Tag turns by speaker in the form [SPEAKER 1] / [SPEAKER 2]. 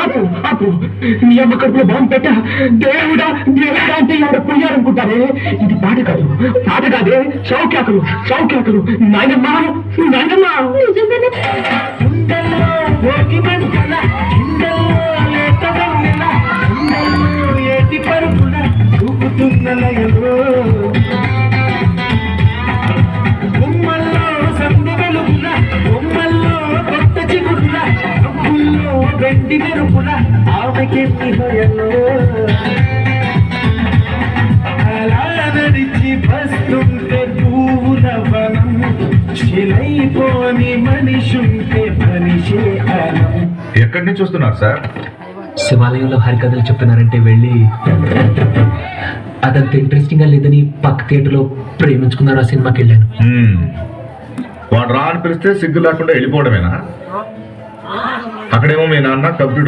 [SPEAKER 1] ఆపు ఆపు నీ అమ్మ కడుపులో బాంబు పెట్ట దేవుడా దేవుడా అంటే ఎవరు పోయారనుకుంటారే ఇది పాట కాదే సౌఖ్యాకులు నాయనమ్మ ఏటి పరుగున చూపుతున్న లయలో బొమ్మల్లో సంధి వెలుగున బొమ్మల్లో కొత్త చిగురున అప్పుల్లో వెండి మెరుపున ఆమెకెన్ని హయలో అలా నడిచి వస్తుంటే పువ్వుల వనం శిలైపోని మనిషుంటే మనిషే అనం.
[SPEAKER 2] ఎక్కడి నుంచి వస్తున్నారు సార్?
[SPEAKER 3] శివాలయంలో హరికథలు చెప్తున్నారంటే వెళ్ళి అదంత ఇంట్రెస్టింగ్ గా లేదని పక్క థియేటర్లో ప్రేమించుకున్నారు ఆ సినిమాకి వెళ్ళాను.
[SPEAKER 2] వాడు రా అని పిలిస్తే సిగ్గు లేకుండా వెళ్ళిపోవడమేనా? అక్కడేమో మీ నాన్న కంప్యూటర్